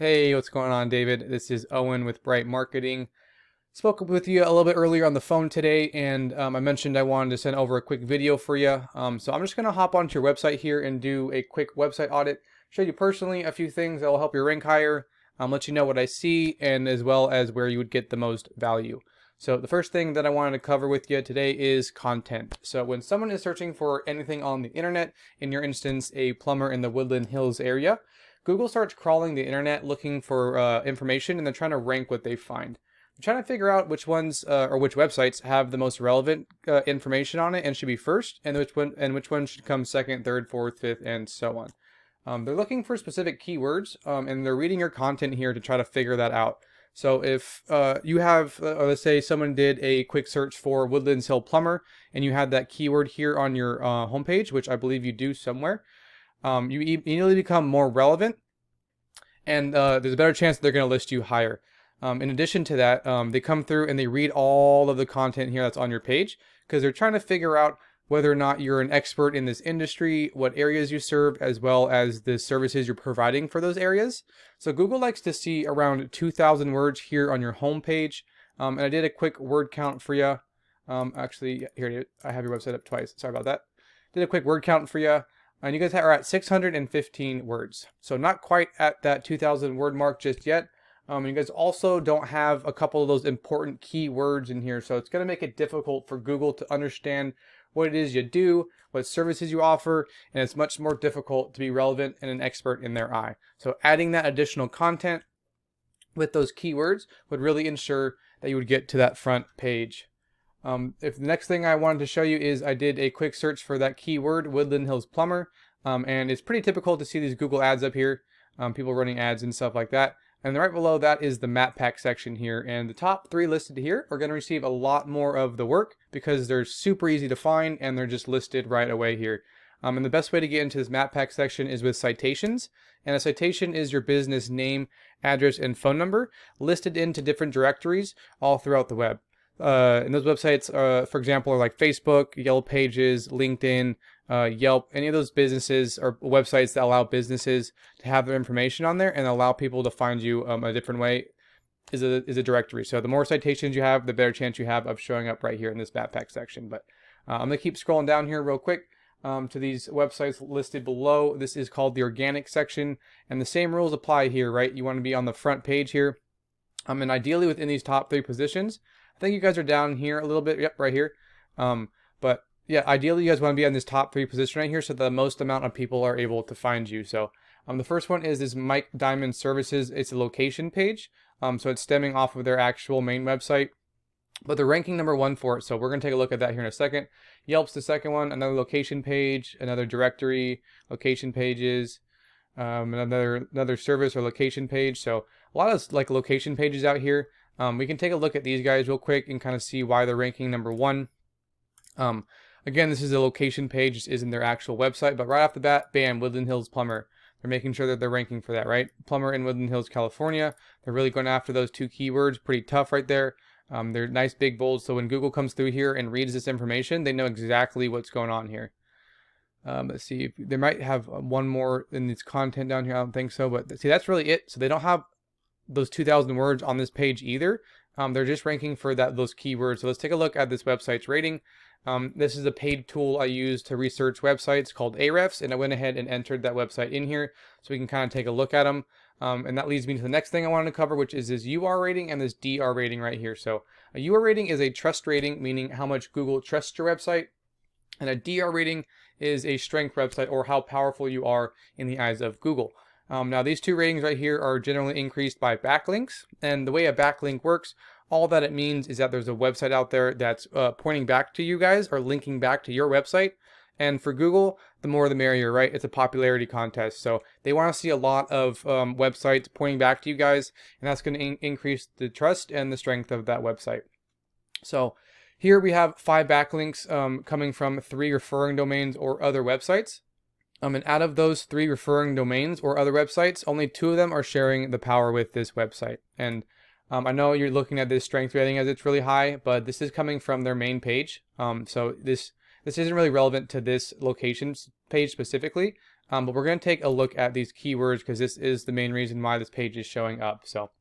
Hey, what's going on, David? This is Owen with Bright Marketing. Spoke with you a little bit earlier on the phone today, and I mentioned I wanted to send over a quick video for you. So I'm just going to hop onto your website here and do a quick website audit, show you personally a few things that will help you rank higher, let you know what I see, and as well as where you would get the most value. So the first thing that I wanted to cover with you today is content. So when someone is searching for anything on the internet, in your instance, a plumber in the Woodland Hills area, Google starts crawling the internet looking for information, and they're trying to rank what they find. They're trying to figure out which ones or which websites have the most relevant information on it and should be first, and which one should come second, third, fourth, fifth, and so on. They're looking for specific keywords, and they're reading your content here to try to figure that out. So if you have, let's say someone did a quick search for Woodlands Hill Plumber, and you had that keyword here on your homepage, which I believe you do somewhere, you immediately become more relevant, and there's a better chance that they're going to list you higher. In addition to that, they come through and they read all of the content here that's on your page, because they're trying to figure out whether or not you're an expert in this industry, what areas you serve, as well as the services you're providing for those areas. So Google likes to see around 2,000 words here on your home page. And I did a quick word count for you. Actually, here, I have your website up twice. Sorry about that. Did a quick word count for you. And you guys are at 615 words. So not quite at that 2,000 word mark just yet. You guys also don't have a couple of those important keywords in here. So it's going to make it difficult for Google to understand what it is you do, what services you offer, and it's much more difficult to be relevant and an expert in their eye. So adding that additional content with those keywords would really ensure that you would get to that front page. If the next thing I wanted to show you is I did a quick search for that keyword, Woodland Hills Plumber, and it's pretty typical to see these Google ads up here, people running ads and stuff like that. And right below that is the map pack section here, and the top 3 listed here are going to receive a lot more of the work because they're super easy to find and they're just listed right away here. And the best way to get into this map pack section is with citations, and a citation is your business name, address, and phone number listed into different directories all throughout the web. And those websites, for example, are like Facebook, Yellow Pages, LinkedIn, Yelp. Any of those businesses or websites that allow businesses to have their information on there and allow people to find you a different way is a directory. So the more citations you have, the better chance you have of showing up right here in this backpack section. But I'm going to keep scrolling down here real quick to these websites listed below. This is called the organic section, and the same rules apply here, right? You want to be on the front page here. And ideally within these top 3 positions. I think you guys are down here a little bit. Yep, right here. But yeah, ideally you guys want to be on this top 3 position right here so the most amount of people are able to find you. So the first one is this Mike Diamond Services. It's a location page. So it's stemming off of their actual main website, but they're ranking number 1 for it. So we're going to take a look at that here in a second. Yelp's the second one, another location page, another directory, location pages, another service or location page. So a lot of like location pages out here. We can take a look at these guys real quick and kind of see why they're ranking number 1. Again, this is a location page. This isn't their actual website, but right off the bat, bam, Woodland Hills Plumber. They're making sure that they're ranking for that, right? Plumber in Woodland Hills, California. They're really going after those 2 keywords. Pretty tough right there. They're nice, big, bold. So when Google comes through here and reads this information, they know exactly what's going on here. Let's see. They might have one more in this content down here. I don't think so, but see, that's really it. So they don't have those 2,000 words on this page either. They're just ranking for those keywords. So let's take a look at this website's rating. This is a paid tool I use to research websites called Ahrefs, and I went ahead and entered that website in here so we can kind of take a look at them. And that leads me to the next thing I wanted to cover, which is this UR rating and this DR rating right here. So a UR rating is a trust rating, meaning how much Google trusts your website, and a DR rating is a strength website, or how powerful you are in the eyes of Google. Now these 2 ratings right here are generally increased by backlinks, and the way a backlink works, all that it means is that there's a website out there that's pointing back to you guys or linking back to your website. And for Google, the more the merrier, right? It's a popularity contest. So they want to see a lot of websites pointing back to you guys, and that's going to increase the trust and the strength of that website. So here we have 5 backlinks coming from 3 referring domains or other websites. And out of those 3 referring domains or other websites, only 2 of them are sharing the power with this website. And I know you're looking at this strength rating as it's really high, but this is coming from their main page. So this isn't really relevant to this location page specifically. but we're going to take a look at these keywords because this is the main reason why this page is showing up. So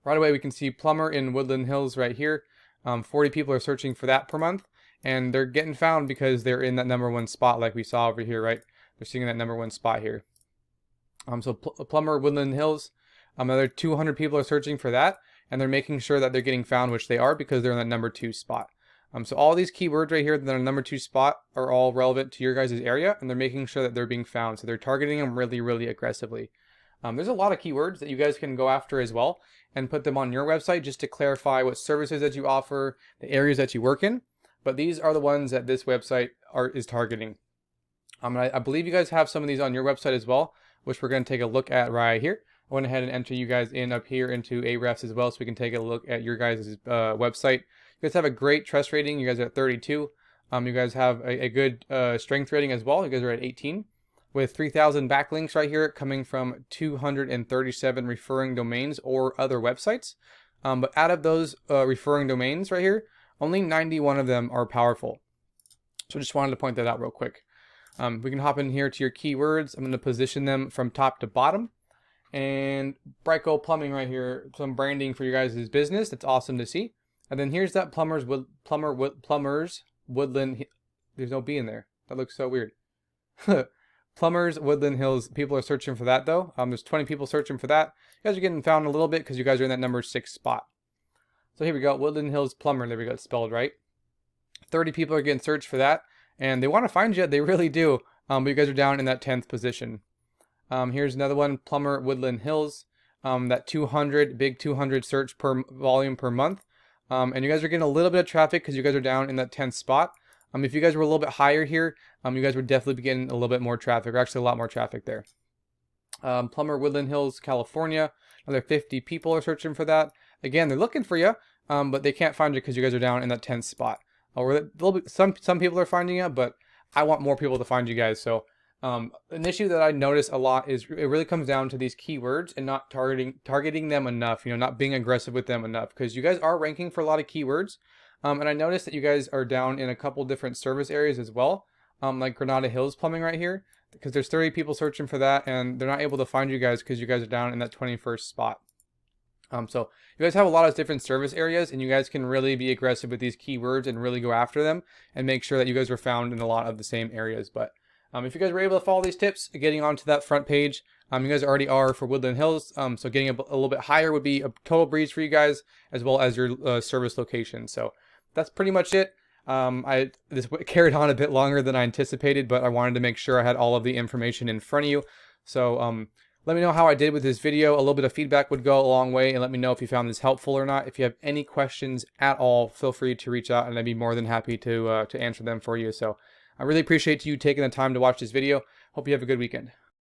right away we can see plumber in Woodland Hills right here. 40 people are searching for that per month, and they're getting found because they're in that #1 spot like we saw over here, right? They're seeing that #1 spot here. So plumber Woodland Hills, another 200 people are searching for that, and they're making sure that they're getting found, which they are because they're in that #2 spot. So all these keywords right here that are #2 spot are all relevant to your guys' area, and they're making sure that they're being found. So they're targeting them really, really aggressively. There's a lot of keywords that you guys can go after as well and put them on your website just to clarify what services that you offer, the areas that you work in. But these are the ones that this website is targeting. I believe you guys have some of these on your website as well, which we're going to take a look at right here. I went ahead and enter you guys in up here into Ahrefs as well, so we can take a look at your guys' website. You guys have a great trust rating. You guys are at 32. You guys have a good strength rating as well. You guys are at 18 with 3,000 backlinks right here coming from 237 referring domains or other websites. But out of those referring domains right here, only 91 of them are powerful. So just wanted to point that out real quick. We can hop in here to your keywords. I'm going to position them from top to bottom. And Bryco Plumbing right here, some branding for your guys' business. That's awesome to see. And then here's that plumbers Woodland. There's no B in there. That looks so weird. Plumbers Woodland Hills. People are searching for that though. There's 20 people searching for that. You guys are getting found a little bit because you guys are in that #6 spot. So here we go. Woodland Hills Plumber. There we go. It's spelled right. 30 people are getting searched for that, and they want to find you. They really do. But you guys are down in that 10th position. Here's another one. Plumber Woodland Hills. That 200 search per volume per month. And you guys are getting a little bit of traffic because you guys are down in that 10th spot. If you guys were a little bit higher here, you guys would definitely be getting a little bit more traffic, or actually a lot more traffic there. Plumber Woodland Hills, California. Another 50 people are searching for that. Again, they're looking for you, but they can't find you because you guys are down in that 10th spot. Or a little bit, some people are finding you, but I want more people to find you guys. So an issue that I notice a lot is it really comes down to these keywords and not targeting them enough, not being aggressive with them enough, because you guys are ranking for a lot of keywords. And I noticed that you guys are down in a couple different service areas as well, like Granada Hills Plumbing right here, because there's 30 people searching for that, and they're not able to find you guys because you guys are down in that 21st spot. So you guys have a lot of different service areas, and you guys can really be aggressive with these keywords and really go after them and make sure that you guys are found in a lot of the same areas. But if you guys were able to follow these tips, getting onto that front page, you guys already are for Woodland Hills. So getting a little bit higher would be a total breeze for you guys, as well as your service location. So that's pretty much it. This carried on a bit longer than I anticipated, but I wanted to make sure I had all of the information in front of you. So let me know how I did with this video. A little bit of feedback would go a long way, and let me know if you found this helpful or not. If you have any questions at all, feel free to reach out, and I'd be more than happy to answer them for you. So I really appreciate you taking the time to watch this video. Hope you have a good weekend.